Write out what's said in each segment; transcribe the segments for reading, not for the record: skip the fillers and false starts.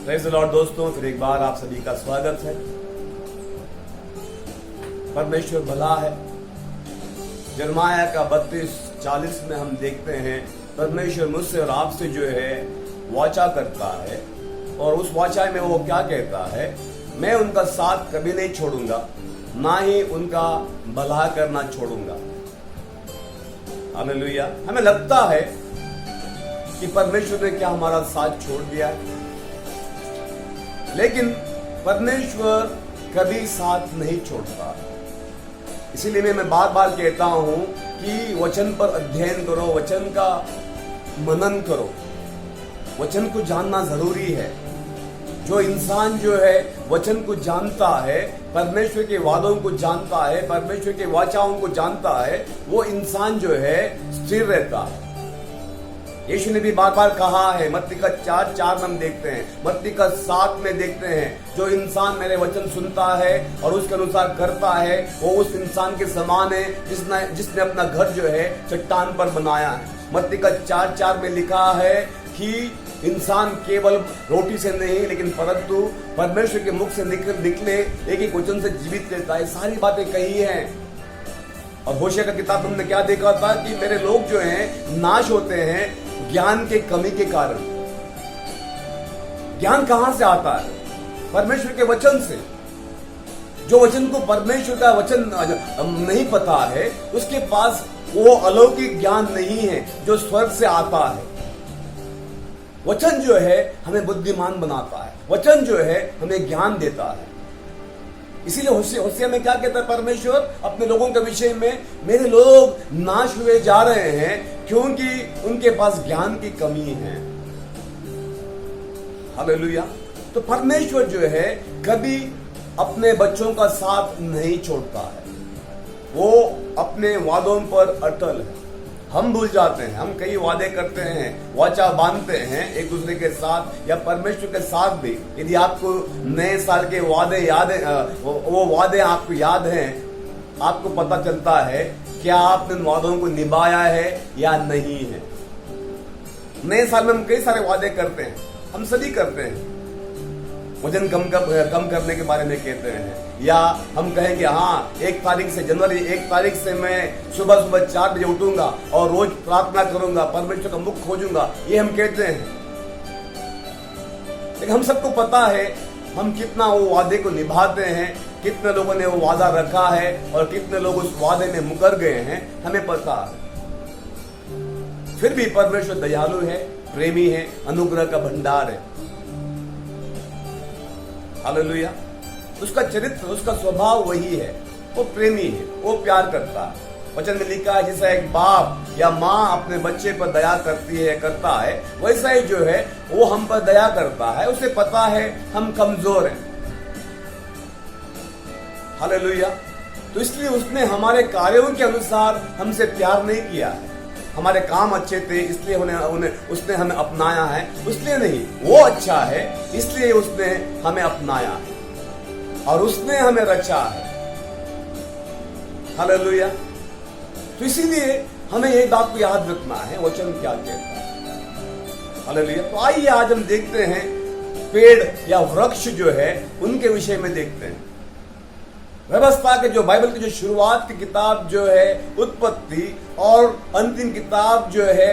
Praise the Lord दोस्तों, फिर एक बार आप सभी का स्वागत है। परमेश्वर भला है। यिर्मयाह का 32:40 में हम देखते हैं परमेश्वर मुझसे और आपसे जो है वाचा करता है, और उस वाचा में वो क्या कहता है, मैं उनका साथ कभी नहीं छोड़ूंगा, ना ही उनका भला करना छोड़ूंगा। हालेलुया। हमें लगता है कि परमेश्वर ने क्या हमारा साथ छोड़ दिया है, लेकिन परमेश्वर कभी साथ नहीं छोड़ता। इसीलिए मैं बार बार कहता हूं कि वचन पर अध्ययन करो, वचन का मनन करो, वचन को जानना जरूरी है। जो इंसान जो है वचन को जानता है, परमेश्वर के वादों को जानता है, परमेश्वर के वाचाओं को जानता है, वो इंसान जो है स्थिर रहता है। यीशु ने भी बार बार कहा है, मत्ती का 4:4 में हम देखते हैं, मत्ती का 7 में देखते हैं, जो इंसान मेरे वचन सुनता है और उसके अनुसार करता है, वो उस इंसान के समान है जिसने अपना घर जो है चट्टान पर बनाया है। मत्ती का 4:4 में लिखा है कि इंसान केवल रोटी से नहीं, लेकिन परंतु परमेश्वर के मुख से निकले एक एक वचन से जीवित रहता है। सारी बातें कही हैं। और होशिया का किताब हमने क्या देखा था कि मेरे लोग जो हैं नाश होते हैं ज्ञान के कमी के कारण। ज्ञान कहां से आता है? परमेश्वर के वचन से। जो वचन को परमेश्वर का वचन नहीं पता है, उसके पास वो अलौकिक ज्ञान नहीं है जो स्वर्ग से आता है। वचन जो है हमें बुद्धिमान बनाता है, वचन जो है हमें ज्ञान देता है। इसीलिए होशिया में क्या कहता है परमेश्वर अपने लोगों के विषय में, मेरे लोग नाश हुए जा रहे हैं क्योंकि उनके पास ज्ञान की कमी है। हालेलुया। तो परमेश्वर जो है कभी अपने बच्चों का साथ नहीं छोड़ता है, वो अपने वादों पर अटल है। हम भूल जाते हैं, हम कई वादे करते हैं, वाचा बांधते हैं एक दूसरे के साथ या परमेश्वर के साथ भी। यदि आपको नए साल के वादे याद है, वो वादे आपको याद हैं, आपको पता चलता है क्या आपने उन वादों को निभाया है या नहीं है। नए साल में हम कई सारे वादे करते हैं, हम सभी करते हैं। वजन कम करने के बारे में कहते हैं, या हम कहेंगे हाँ 1 तारीख से, जनवरी 1 तारीख से मैं सुबह 4 बजे उठूंगा और रोज प्रार्थना करूंगा, परमेश्वर का मुख खोजूंगा, ये हम कहते हैं। लेकिन हम सबको पता है हम कितना वो वादे को निभाते हैं, कितने लोगों ने वो वादा रखा है और कितने लोग उस वादे में मुकर गए हैं, हमें पता है। फिर भी परमेश्वर दयालु है, प्रेमी है, अनुग्रह का भंडार है। हालेलुया। उसका चरित्र, उसका स्वभाव वही है, वो प्रेमी है, वो प्यार करता है। वचन में लिखा है जैसा एक बाप या माँ अपने बच्चे पर दया करता है, वैसा ही जो है वो हम पर दया करता है। उसे पता है हम कमजोर हैं। हालेलुया। तो इसलिए उसने हमारे कार्यों के अनुसार हमसे प्यार नहीं किया है। हमारे काम अच्छे थे इसलिए उसने हमें अपनाया है, इसलिए नहीं, वो अच्छा है इसलिए उसने हमें अपनाया है और उसने हमें रचा है। हालेलुया। तो इसीलिए हमें ये बात को याद रखना है, वचन क्या कहता है। हालेलुया। तो आइए आज हम देखते हैं पेड़ या वृक्ष जो है उनके विषय में देखते हैं। व्यवस्था के जो बाइबल की जो शुरुआत की किताब जो है उत्पत्ति और अंतिम किताब जो है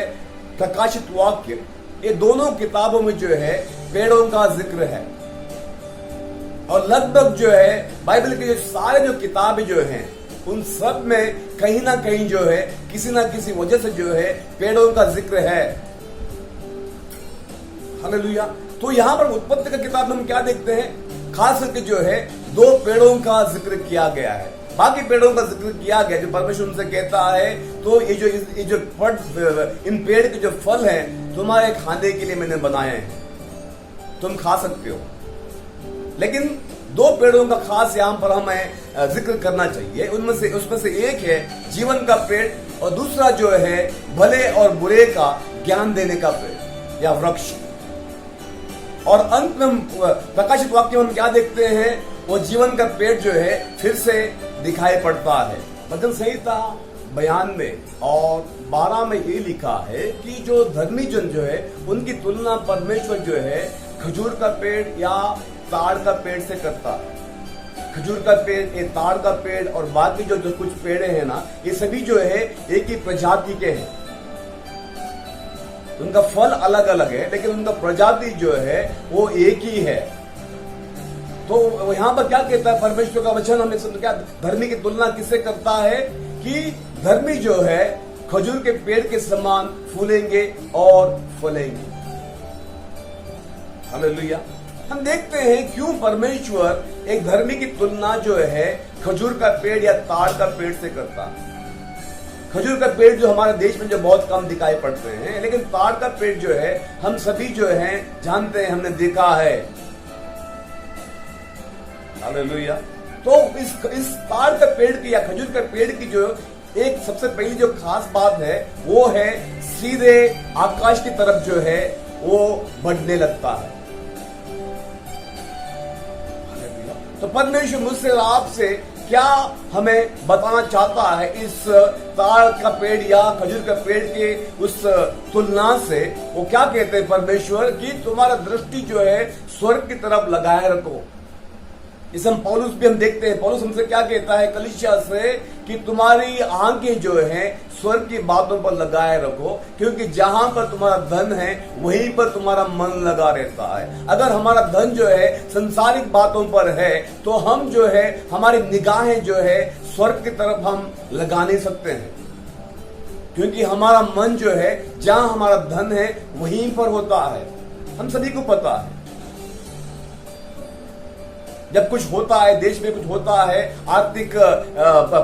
प्रकाशित वाक्य, ये दोनों किताबों में जो है पेड़ों का जिक्र है। और लगभग जो है बाइबल के जो सारे जो किताबें जो हैं उन सब में कहीं ना कहीं जो है किसी ना किसी वजह से जो है पेड़ों का जिक्र है। हालेलुया। तो यहां पर उत्पत्ति की किताब में हम क्या देखते हैं, खास करके जो है 2 पेड़ों का जिक्र किया गया है। बाकी पेड़ों का जिक्र किया गया जो परमेश्वर उनसे कहता है, तो ये जो फल, इन पेड़ के जो फल हैं तुम्हारे खाने के लिए मैंने बनाए हैं, तुम खा सकते हो। लेकिन 2 पेड़ों का खास यहां पर हमें जिक्र करना चाहिए। उसमें से एक है जीवन का पेड़ और दूसरा जो है भले और बुरे का ज्ञान देने का पेड़ या वृक्ष। और अंत में प्रकाशित वाक्य में हम क्या देखते हैं, वो जीवन का पेड़ जो है फिर से दिखाई पड़ता है। वचन संहिता 92 और 12 में ये लिखा है कि जो धर्मी जन जो है उनकी तुलना परमेश्वर जो है खजूर का पेड़ या ताड़ का पेड़ से करता है। खजूर का पेड़, ये ताड़ का पेड़ और बाकी जो कुछ पेड़ हैं ना, ये सभी जो है एक ही प्रजाति के हैं। उनका फल अलग अलग है लेकिन उनका प्रजाति जो है वो एक ही है। तो यहां पर क्या कहता है परमेश्वर का वचन, हमें क्या धर्मी की तुलना किससे करता है कि धर्मी जो है खजूर के पेड़ के समान फूलेंगे और फलेंगे। हालेलुया। हम देखते हैं क्यों परमेश्वर एक धर्मी की तुलना जो है खजूर का पेड़ या ताड़ का पेड़ से करता है। खजूर का पेड़ जो हमारे देश में जो बहुत कम दिखाई पड़ते हैं, लेकिन ताड़ का पेड़ जो है हम सभी जो है जानते हैं, हमने देखा है। हालेलुया। तो इस ताड़ का पेड़ की या खजूर का पेड़ की जो एक सबसे पहली जो खास बात है वो है सीधे आकाश की तरफ जो है वो बढ़ने लगता है। तो परमेश्वर मुझसे और आपसे क्या हमें बताना चाहता है इस ताड़ का पेड़ या खजूर का पेड़ के उस तुलना से? वो क्या कहते हैं परमेश्वर कि तुम्हारा दृष्टि जो है स्वर्ग की तरफ लगाए रखो। इस हम पौलुस भी हम देखते हैं, पौलुस हमसे क्या कहता है कलीसिया से कि तुम्हारी आंखें जो है स्वर्ग की बातों पर लगाए रखो, क्योंकि जहां पर तुम्हारा धन है वहीं पर तुम्हारा मन लगा रहता है। अगर हमारा धन जो है संसारिक बातों पर है तो हम जो है हमारी निगाहें जो है स्वर्ग की तरफ हम लगा नहीं सकते हैं, क्योंकि हमारा मन जो है जहां हमारा धन है वहीं पर होता है। हम सभी को पता है जब कुछ होता है, देश में कुछ होता है, आर्थिक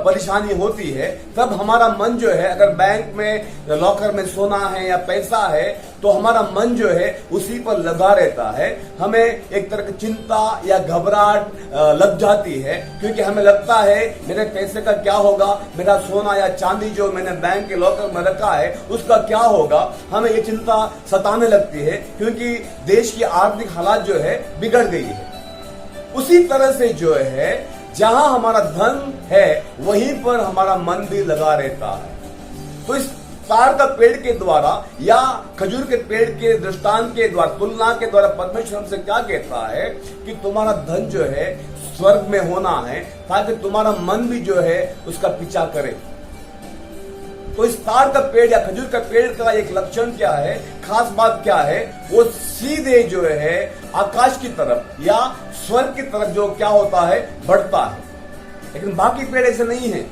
परेशानी होती है, तब हमारा मन जो है अगर बैंक में लॉकर में सोना है या पैसा है तो हमारा मन जो है उसी पर लगा रहता है। हमें एक तरह की चिंता या घबराहट लग जाती है, क्योंकि हमें लगता है मेरे पैसे का क्या होगा, मेरा सोना या चांदी जो मैंने बैंक के लॉकर में रखा है उसका क्या होगा। हमें ये चिंता सताने लगती है क्योंकि देश की आर्थिक हालात जो है बिगड़ गई है। उसी तरह से जो है जहां हमारा धन है वहीं पर हमारा मन भी लगा रहता है। तो इस ताड़ का पेड़ के द्वारा या खजूर के पेड़ के दृष्टांत के द्वारा, तुलना के द्वारा परमेश्वर हमसे क्या कहता है कि तुम्हारा धन जो है स्वर्ग में होना है, ताकि तुम्हारा मन भी जो है उसका पीछा करे। तो इस ताड़ का पेड़ या खजूर का पेड़ का एक लक्षण क्या है, खास बात क्या है, वो सीधे जो है आकाश की तरफ या स्वर्ग की तरफ जो क्या होता है बढ़ता है। लेकिन बाकी पेड़ ऐसे नहीं है।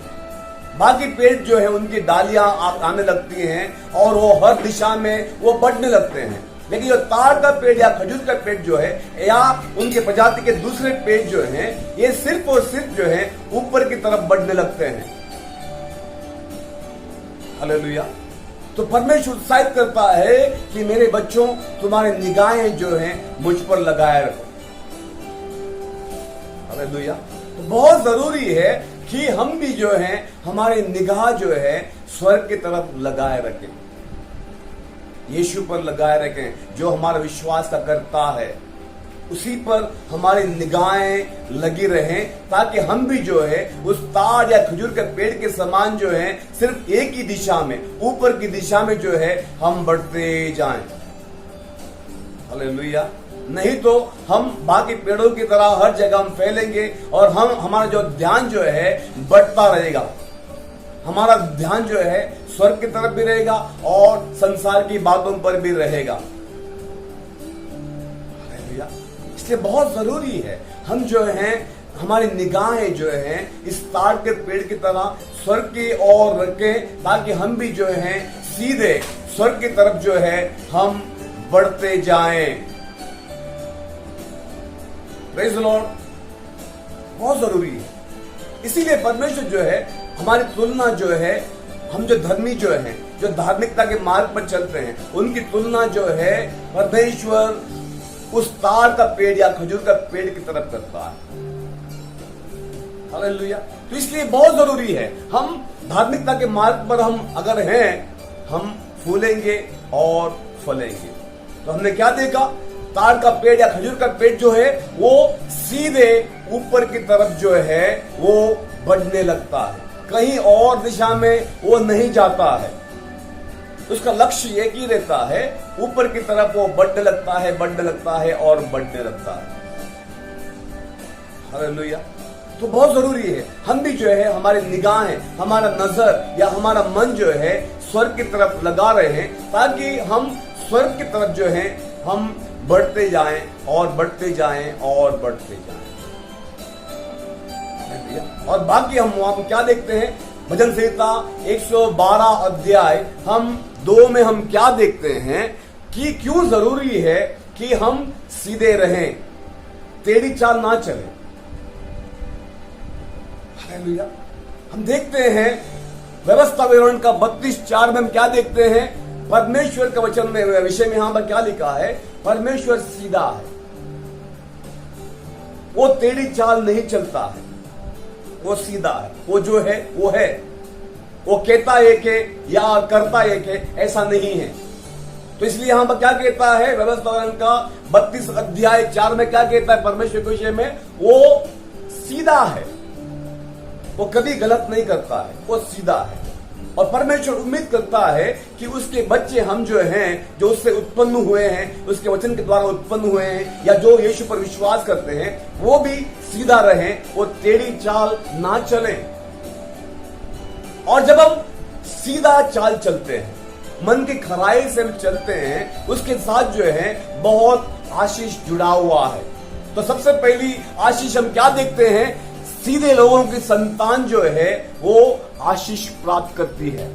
बाकी पेड़ जो है उनकी डालियां आने लगती हैं और वो हर दिशा में वो बढ़ने लगते हैं, लेकिन जो ताड़ का पेड़ या खजूर का पेड़ जो है या उनके प्रजाति के दूसरे पेड़ जो हैं ये सिर्फ और सिर्फ जो है ऊपर की तरफ बढ़ने लगते हैं। हालेलुया। तो परमेश्वर उत्साहित करता है कि मेरे बच्चों तुम्हारे निगाहें जो हैं मुझ पर लगाए रखो। हालेलुया। तो बहुत जरूरी है कि हम भी जो हैं हमारे निगाह जो है स्वर्ग की तरफ लगाए रखें, यीशु पर लगाए रखें जो हमारा विश्वास का करता है, उसी पर हमारी निगाहें लगी रहें, ताकि हम भी जो है उस ताड़ या खजूर के पेड़ के समान जो है सिर्फ एक ही दिशा में, ऊपर की दिशा में जो है हम बढ़ते जाएं। हालेलुया। नहीं तो हम बाकी पेड़ों की तरह हर जगह हम फैलेंगे और हमारा जो ध्यान जो है बढ़ता रहेगा। हमारा ध्यान जो है स्वर्ग की तरफ भी रहेगा और संसार की बातों पर भी रहेगा। इसलिए बहुत जरूरी है हम जो हैं हमारी निगाहें जो हैं इस ताड़ के पेड़ की तरह स्वर्ग की ओर रखें, ताकि हम भी जो हैं सीधे स्वर्ग की तरफ जो है हम बढ़ते जाएं। Praise the Lord. बहुत जरूरी है। इसीलिए परमेश्वर जो है हमारी तुलना जो है, हम जो धर्मी जो है, जो धार्मिकता के मार्ग पर चलते हैं, उनकी तुलना जो है परमेश्वर उस ताड़ का पेड़ या खजूर का पेड़ की तरफ करता है। हालेलुया। तो इसलिए बहुत जरूरी है हम धार्मिकता के मार्ग पर हम अगर हैं, हम फूलेंगे और फलेंगे। तो हमने क्या देखा, ताड़ का पेड़ या खजूर का पेड़ जो है वो सीधे ऊपर की तरफ जो है वो बढ़ने लगता है, कहीं और दिशा में वो नहीं जाता है। उसका लक्ष्य एक ही रहता है, ऊपर की तरफ वो बढ़ने लगता है, बढ़ने लगता है और बढ़ने लगता है। हालेलुया। तो बहुत जरूरी है हम भी जो है हमारी निगाहें, हमारा नजर या हमारा मन जो है स्वर्ग की तरफ लगा रहे हैं, ताकि हम स्वर्ग की तरफ जो है हम बढ़ते जाएं और बढ़ते जाएं और बढ़ते जाएं। और बाकी हम वहां पर क्या देखते हैं, भजन संहिता 112 अध्याय हम 2 में हम क्या देखते हैं कि क्यों जरूरी है कि हम सीधे रहें, टेढ़ी चाल ना चलें। हालेलुया। हम देखते हैं व्यवस्था विवरण का 32:4 में हम क्या देखते हैं, परमेश्वर के वचन में विषय में यहां पर क्या लिखा है, परमेश्वर सीधा है, वो टेढ़ी चाल नहीं चलता है, वो सीधा है, वो जो है वो है, वो कहता एक है या करता एक है, ऐसा नहीं है। तो इसलिए यहां पर क्या कहता है, व्यवस्था विवरण का 32:4 में क्या कहता है परमेश्वर के विषय में, वो सीधा है, वो कभी गलत नहीं करता है, वो सीधा है। और परमेश्वर उम्मीद करता है कि उसके बच्चे हम जो हैं, जो उससे उत्पन्न हुए हैं, उसके वचन के द्वारा उत्पन्न हुए हैं, या जो यीशु पर विश्वास करते हैं, वो भी सीधा रहें, वो टेढ़ी चाल ना चलें। और जब हम सीधा चाल चलते हैं, मन की खराई से हम चलते हैं, उसके साथ जो है बहुत आशीष जुड़ा हुआ है। तो सबसे पहली आशीष हम क्या देखते हैं, सीधे लोगों की संतान जो है वो आशीष प्राप्त करती है।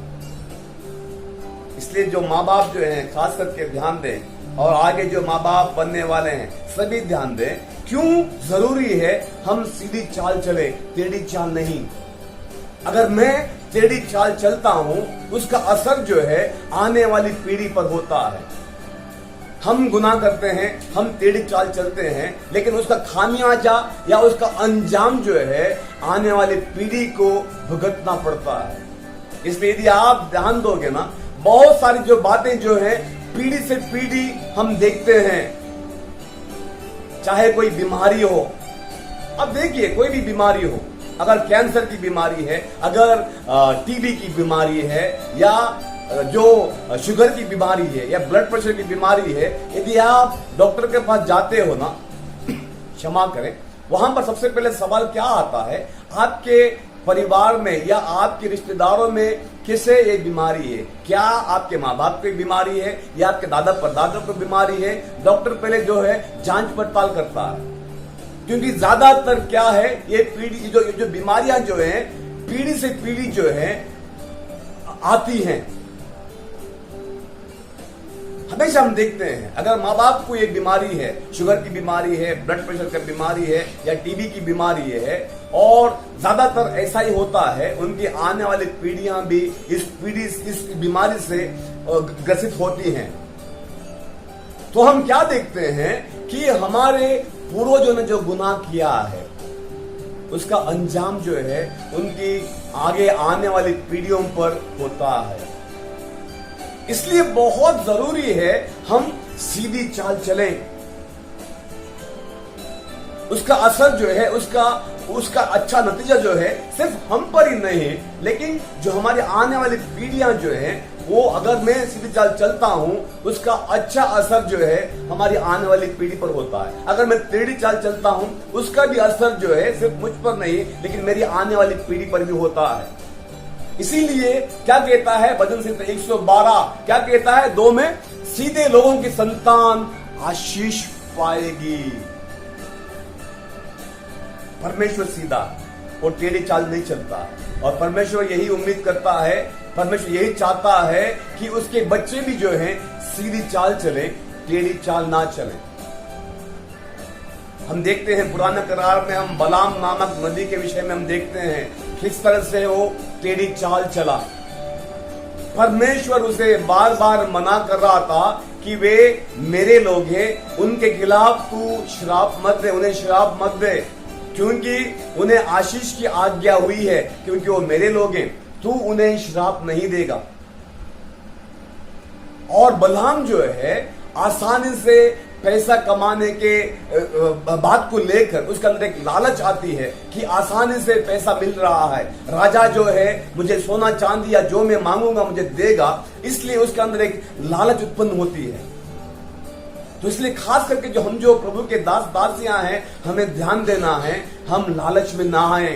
इसलिए जो माँ बाप जो हैं खास करके ध्यान दें, और आगे जो माँ बाप बनने वाले हैं सभी ध्यान दें, क्यों जरूरी है हम सीधी चाल चले, टेढ़ी चाल नहीं। अगर मैं टेढ़ी चाल चलता हूं, उसका असर जो है आने वाली पीढ़ी पर होता है। हम गुनाह करते हैं, हम टेढ़ी चाल चलते हैं, लेकिन उसका खामियाजा या उसका अंजाम जो है आने वाली पीढ़ी को भुगतना पड़ता है। इसलिए यदि आप ध्यान दोगे ना, बहुत सारी जो बातें जो है पीढ़ी से पीढ़ी हम देखते हैं, चाहे कोई बीमारी हो। अब देखिए, कोई भी बीमारी हो, अगर कैंसर की बीमारी है, अगर टीबी की बीमारी है, या जो शुगर की बीमारी है, या ब्लड प्रेशर की बीमारी है, यदि आप डॉक्टर के पास जाते हो ना, क्षमा करें, वहां पर सबसे पहले सवाल क्या आता है, आपके परिवार में या आपके रिश्तेदारों में किसे ये बीमारी है? क्या आपके माँ बाप को बीमारी है या आपके दादा परदादा को बीमारी है? डॉक्टर पहले जो है जांच पड़ताल करता है, क्योंकि ज्यादातर क्या है, ये पीढ़ी जो बीमारियां जो है पीढ़ी से पीढ़ी जो है आती हैं। हमेशा हम देखते हैं, अगर माँ बाप को एक बीमारी है, शुगर की बीमारी है, ब्लड प्रेशर की बीमारी है, या टीबी की बीमारी है, और ज्यादातर ऐसा ही होता है, उनकी आने वाली पीढ़ियां भी इस बीमारी से ग्रसित होती हैं। तो हम क्या देखते हैं कि हमारे पूर्वजों ने जो गुनाह किया है, उसका अंजाम जो है उनकी आगे आने वाली पीढ़ियों पर होता है। इसलिए बहुत जरूरी है हम सीधी चाल चलें। उसका असर जो है, उसका अच्छा नतीजा जो है सिर्फ हम पर ही नहीं, लेकिन जो हमारी आने वाली पीढ़ियां जो है, वो अगर मैं सीधी चाल चलता हूं, उसका अच्छा असर जो है हमारी आने वाली पीढ़ी पर होता है। अगर मैं टेढ़ी चाल चलता हूं, उसका भी असर जो है सिर्फ मुझ पर नहीं, लेकिन मेरी आने वाली पीढ़ी पर भी होता है। इसीलिए क्या कहता है भजन संहिता 112, क्या कहता है 2 में, सीधे लोगों की संतान आशीष पाएगी। परमेश्वर सीधा और टेढ़ी चाल नहीं चलता, और परमेश्वर यही उम्मीद करता है, परमेश्वर यही चाहता है कि उसके बच्चे भी जो हैं सीधी चाल चले, टेढ़ी चाल ना चले। हम देखते हैं पुराने करार में, हम बलाम नामक नदी के विषय में हम देखते हैं किस तरह से वो टेढ़ी चाल चला। परमेश्वर उसे बार बार मना कर रहा था कि वे मेरे लोग हैं, उनके खिलाफ तू श्राप मत दे, उन्हें श्राप मत दे, क्योंकि उन्हें आशीष की आज्ञा हुई है, क्योंकि वो मेरे लोग हैं, तू उन्हें श्राप नहीं देगा। और बलाम जो है आसानी से पैसा कमाने के बात को लेकर उसके अंदर एक लालच आती है कि आसानी से पैसा मिल रहा है, राजा जो है मुझे सोना चांदी या जो मैं मांगूंगा मुझे देगा, इसलिए उसके अंदर एक लालच उत्पन्न होती है। तो इसलिए खास करके जो प्रभु के दास दासियां हैं, हमें ध्यान देना है, हम लालच में ना आए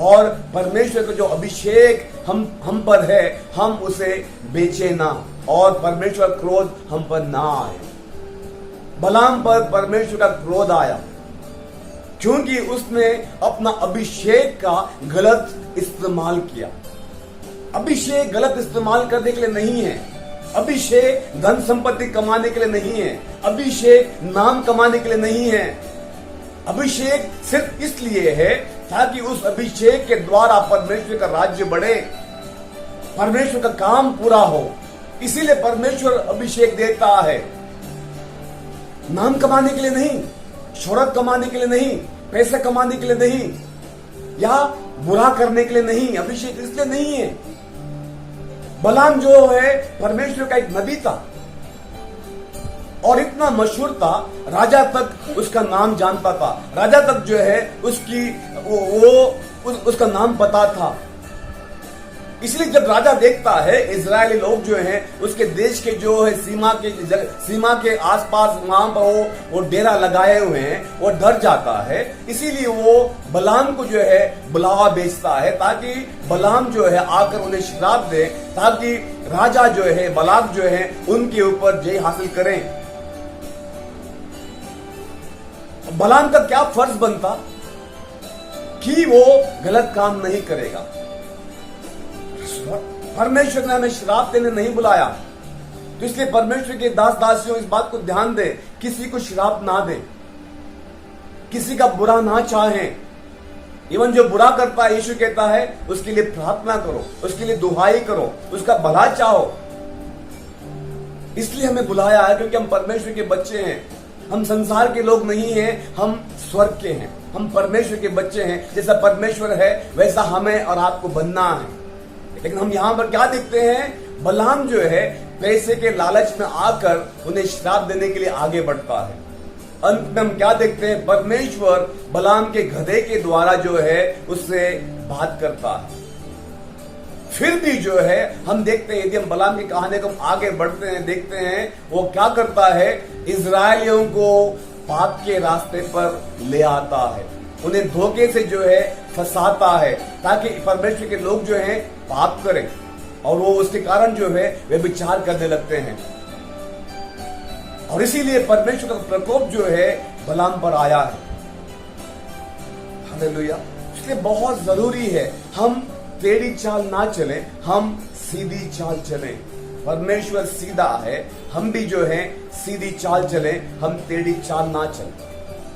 और परमेश्वर का जो अभिषेक हम पर है हम उसे बेचे ना, और परमेश्वर क्रोध हम पर ना आए। बलाम पर परमेश्वर का क्रोध आया क्योंकि उसने अपना अभिषेक का गलत इस्तेमाल किया। अभिषेक गलत इस्तेमाल करने के लिए नहीं है, अभिषेक धन संपत्ति कमाने के लिए नहीं है, अभिषेक नाम कमाने के लिए नहीं है। अभिषेक सिर्फ इसलिए है ताकि उस अभिषेक के द्वारा परमेश्वर का राज्य बढ़े, परमेश्वर का काम पूरा हो। इसीलिए परमेश्वर अभिषेक देता है, नाम कमाने के लिए नहीं, शोहरत कमाने के लिए नहीं, पैसे कमाने के लिए नहीं, या बुरा करने के लिए नहीं। अभिषेक इसलिए नहीं है। बलाम जो है परमेश्वर का एक नबी था और इतना मशहूर था, राजा तक उसका नाम जानता था, राजा तक जो है उसका नाम पता था। इसलिए जब राजा देखता है इजरायली लोग जो हैं उसके देश के जो है सीमा के आसपास वहां पर वो डेरा लगाए हुए हैं, वो डर जाता है। इसीलिए वो बलाम को जो है बुलावा भेजता है ताकि बलाम जो है आकर उन्हें श्राप दे, ताकि राजा जो है बलाक जो है उनके ऊपर जय हासिल करें। बलाम का क्या फर्ज बनता कि वो गलत काम नहीं करेगा। परमेश्वर ने हमें श्राप देने नहीं बुलाया, तो इसलिए परमेश्वर के दास दासियों इस बात को ध्यान दे, किसी को श्राप ना दे, किसी का बुरा ना चाहें। इवन जो बुरा करता है, यीशु कहता है उसके लिए प्रार्थना करो, उसके लिए दुहाई करो, उसका भला चाहो। इसलिए हमें बुलाया है क्योंकि हम परमेश्वर के बच्चे हैं। हम संसार के लोग नहीं हैं, हम स्वर्ग के हैं, हम परमेश्वर के बच्चे हैं। जैसा परमेश्वर है वैसा हमें और आपको बनना है। लेकिन हम यहां पर क्या देखते हैं, बलाम जो है पैसे के लालच में आकर उन्हें श्राप देने के लिए आगे बढ़ता है। अंत में हम क्या देखते हैं, परमेश्वर बलाम के गधे के द्वारा जो है उससे बात करता है। फिर भी जो है हम देखते हैं, यदि हम बलाम की कहानी को आगे बढ़ते हैं, देखते हैं वो क्या करता है, इजरायलियों को पाप के रास्ते पर ले आता है, उन्हें धोखे से जो है फंसाता है ताकि परमेश्वर के लोग जो हैं पाप करें और वो उसके कारण जो है वे विचार करने लगते हैं। और इसीलिए परमेश्वर का प्रकोप जो है बलाम पर आया है। हालेलुया। इसलिए बहुत जरूरी है हम टेढ़ी चाल ना चलें, हम सीधी चाल चलें। परमेश्वर सीधा है, हम भी जो है सीधी चाल चलें, हम टेढ़ी चाल ना चलें।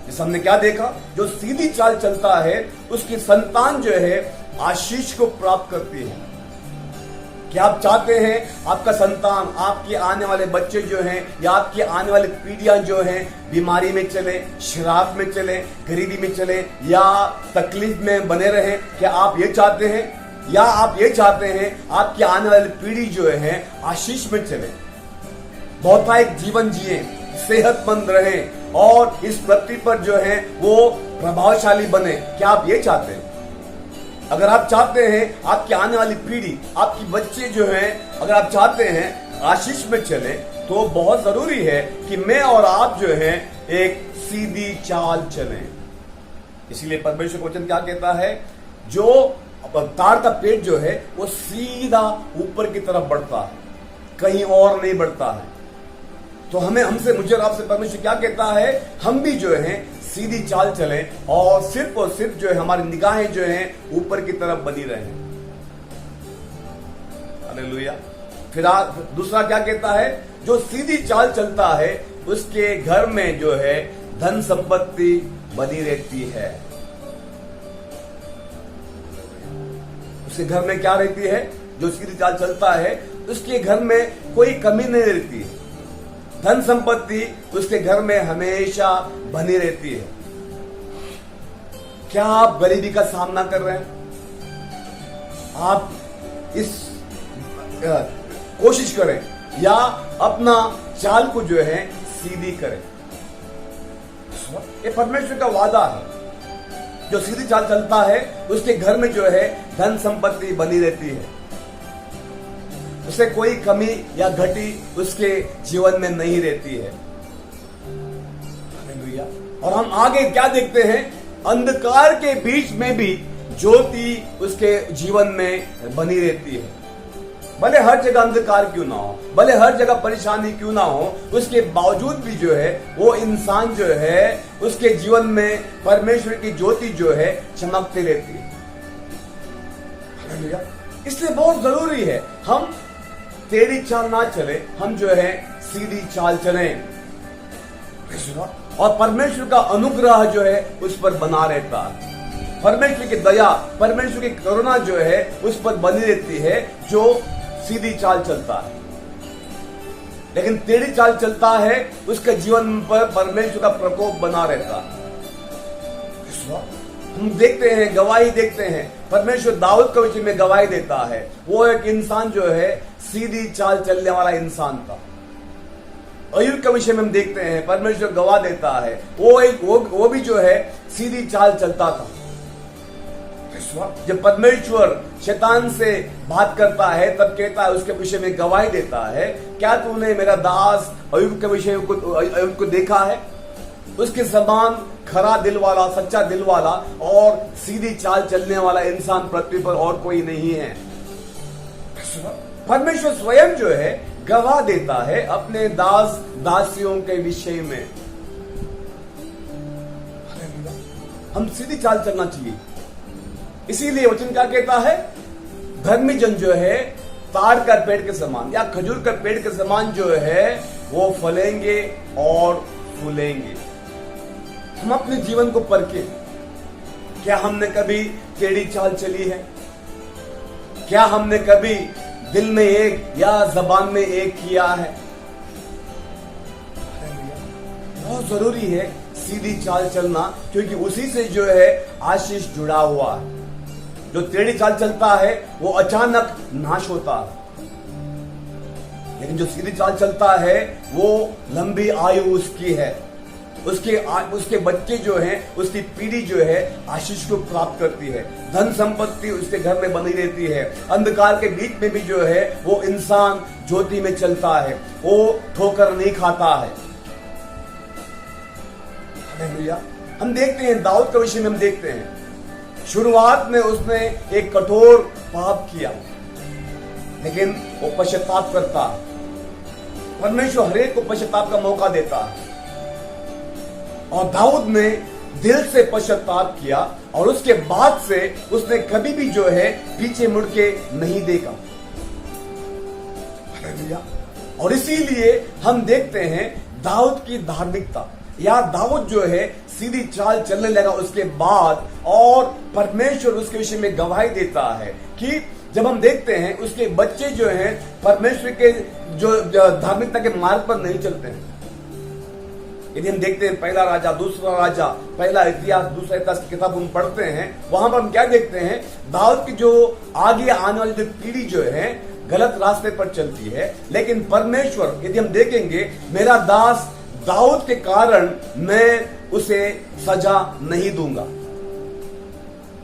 जैसे हमने क्या देखा, जो सीधी चाल चलता है उसकी संतान जो है आशीष को प्राप्त करती है। क्या आप चाहते हैं आपका संतान, आपके आने वाले बच्चे जो हैं या आपकी आने वाली पीढ़ियां जो हैं बीमारी में चले, शराब में चले, गरीबी में चले या तकलीफ में बने रहें? क्या आप ये चाहते हैं? या आप ये चाहते हैं आपकी आने वाली पीढ़ी जो है आशीष में चले, बहुतायक जीवन जिए, सेहतमंद रहें और इस पृथ्वी पर जो है वो प्रभावशाली बने? क्या आप ये चाहते हैं? अगर आप चाहते हैं आपकी आने वाली पीढ़ी, आपकी बच्चे जो हैं, अगर आप चाहते हैं आशीष में चले, तो बहुत जरूरी है कि मैं और आप जो हैं एक सीधी चाल चलें। इसीलिए परमेश्वर का वचन क्या कहता है, जो तार का पेट जो है वो सीधा ऊपर की तरफ बढ़ता है, कहीं और नहीं बढ़ता है। तो हमसे मुझे और आपसे परमेश्वर क्या कहता है, हम भी जो है सीधी चाल चलें और सिर्फ जो है हमारी निगाहें जो हैं ऊपर की तरफ बनी रहें। हालेलुया। फिर दूसरा क्या कहता है, जो सीधी चाल चलता है उसके घर में जो है धन संपत्ति बनी रहती है। उसके घर में क्या रहती है, जो सीधी चाल चलता है उसके घर में कोई कमी नहीं रहती है, धन संपत्ति उसके घर में हमेशा बनी रहती है। क्या आप गरीबी का सामना कर रहे हैं? आप इस कोशिश करें या अपना चाल को जो है सीधी करे। ये परमेश्वर का वादा है। जो सीधी चाल चलता है उसके घर में जो है धन संपत्ति बनी रहती है, उसे कोई कमी या घटी उसके जीवन में नहीं रहती है। और हम आगे क्या देखते हैं, अंधकार के बीच में भी ज्योति उसके जीवन में बनी रहती है। भले हर जगह अंधकार क्यों ना हो, भले हर जगह परेशानी क्यों ना हो, उसके बावजूद भी जो है वो इंसान जो है उसके जीवन में परमेश्वर की ज्योति जो है चमकती रहती है। इसलिए बहुत जरूरी है हम टेढ़ी चाल ना चले, हम जो है सीधी चाल चलें और परमेश्वर का अनुग्रह जो है उस पर बना रहता है। परमेश्वर की दया, परमेश्वर की करुणा जो है उस पर बनी रहती है जो सीधी चाल चलता है। लेकिन टेढ़ी चाल चलता है उसके जीवन पर परमेश्वर का प्रकोप बना रहता है। हम देखते हैं, गवाही देखते हैं, परमेश्वर दाऊद के विषय में गवाही देता है। वो एक इंसान जो है सीधी चाल चलने वाला इंसान था। अय्यूब के विषय में हम देखते हैं, परमेश्वर गवाह देता है वो भी जो है सीधी चाल चलता था। जब परमेश्वर शैतान से बात करता है तब कहता है, उसके विषय में गवाही देता है, क्या तूने मेरा दास अय्यूब के विषय अय्यूब को देखा है? उसके समान खरा दिल वाला, सच्चा दिल वाला और सीधी चाल चलने वाला इंसान पृथ्वी पर और कोई नहीं है। परमेश्वर स्वयं जो है गवाह देता है अपने दास दासियों के विषय में। हम सीधी चाल चलना चाहिए। इसीलिए वचन क्या कहता है, धर्मी जन जो है ताड़ का पेड़ के समान या खजूर का पेड़ के समान जो है वो फलेंगे और फूलेंगे। हम अपने जीवन को परखें, क्या हमने कभी टेढ़ी चाल चली है? क्या हमने कभी दिल में एक या जबान में एक किया है? बहुत जरूरी है सीधी चाल चलना, क्योंकि उसी से जो है आशीष जुड़ा हुआ है। जो टेढ़ी चाल चलता है वो अचानक नाश होता है, लेकिन जो सीधी चाल चलता है वो लंबी आयु उसकी है। उसके बच्चे जो हैं, उसकी पीढ़ी जो है आशीष को प्राप्त करती है। धन संपत्ति उसके घर में बनी रहती है। अंधकार के बीच में भी जो है वो इंसान ज्योति में चलता है, वो ठोकर नहीं खाता है। हम देखते हैं दाऊद के विषय में, हम देखते हैं शुरुआत में उसने एक कठोर पाप किया, लेकिन वो पश्चाताप करता। परमेश्वर हरेक को पश्चाताप का मौका देता है और दाऊद ने दिल से पश्चाताप किया और उसके बाद से उसने कभी भी जो है पीछे मुड़ के नहीं देखा। और इसीलिए हम देखते हैं दाऊद की धार्मिकता, या दाऊद जो है सीधी चाल चलने लगा उसके बाद, और परमेश्वर उसके विषय में गवाही देता है कि जब हम देखते हैं उसके बच्चे जो हैं परमेश्वर के जो धार्मिकता के मार्ग पर नहीं चलते हैं। यदि हम देखते हैं पहला राजा, दूसरा राजा, पहला इतिहास, दूसरा इतिहास की किताब हम पढ़ते हैं, वहां पर हम क्या देखते हैं, दाऊद की जो आगे आने वाली जो पीढ़ी जो है गलत रास्ते पर चलती है। लेकिन परमेश्वर, यदि हम देखेंगे, मेरा दास दाऊद के कारण मैं उसे सजा नहीं दूंगा।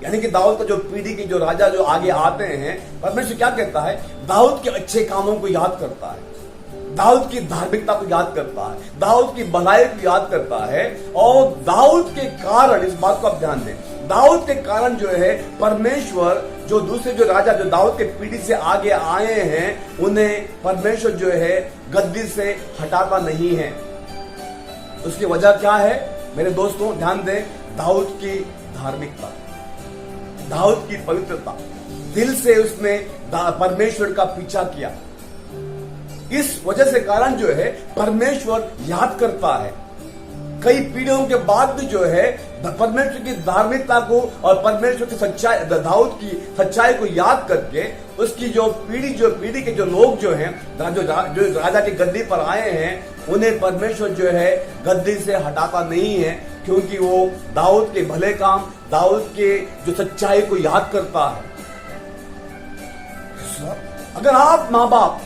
यानी कि दाऊद का जो पीढ़ी की जो राजा जो आगे आते हैं, परमेश्वर क्या कहता है, दाऊद के अच्छे कामों को याद करता है, दाऊद की धार्मिकता को याद करता है, दाऊद की भलाई को याद करता है। और दाऊद के कारण, इस बात को आप ध्यान दें, दाऊद के कारण जो है परमेश्वर जो दूसरे जो राजा जो दाऊद के पीढ़ी से आगे आए हैं, उन्हें परमेश्वर जो है गद्दी से हटाता नहीं है। उसकी वजह क्या है मेरे दोस्तों, ध्यान दें, दाऊद की धार्मिकता, दाऊद की पवित्रता, दिल से उसने परमेश्वर का पीछा किया। इस वजह से कारण जो है परमेश्वर याद करता है। कई पीढ़ियों के बाद भी जो है परमेश्वर की धार्मिकता को और परमेश्वर की सच्चाई, दाऊद की सच्चाई को याद करके उसकी जो पीढ़ी के जो लोग जो हैं, जो राजा की गद्दी पर आए हैं, उन्हें परमेश्वर जो है गद्दी से हटाता नहीं है, क्योंकि वो दाऊद के भले काम, दाऊद के जो सच्चाई को याद करता है। अगर आप माँ बाप,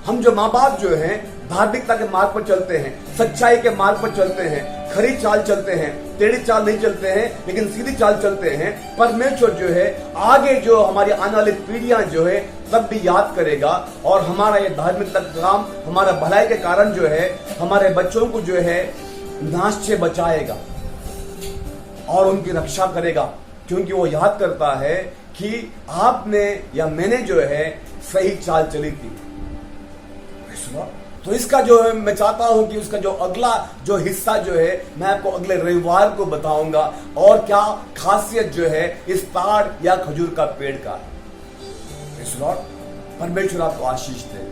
हम जो माँ बाप जो हैं धार्मिकता के मार्ग पर चलते हैं, सच्चाई के मार्ग पर चलते हैं, खरी चाल चलते हैं, टेढ़ी चाल नहीं चलते हैं लेकिन सीधी चाल चलते हैं, परमेश्वर जो है आगे जो हमारी आने वाली पीढ़ियां जो है तब भी याद करेगा और हमारा ये धार्मिकता का काम, हमारा भलाई के कारण जो है हमारे बच्चों को जो है नाश से बचाएगा और उनकी रक्षा करेगा, क्योंकि वो याद करता है कि आपने या मैंने जो है सही चाल चली थी। तो इसका जो है मैं चाहता हूं कि उसका जो अगला जो हिस्सा जो है मैं आपको अगले रविवार को बताऊंगा और क्या खासियत जो है इस ताड़ या खजूर का पेड़ का। परमेश्वर आपको आशीष दे।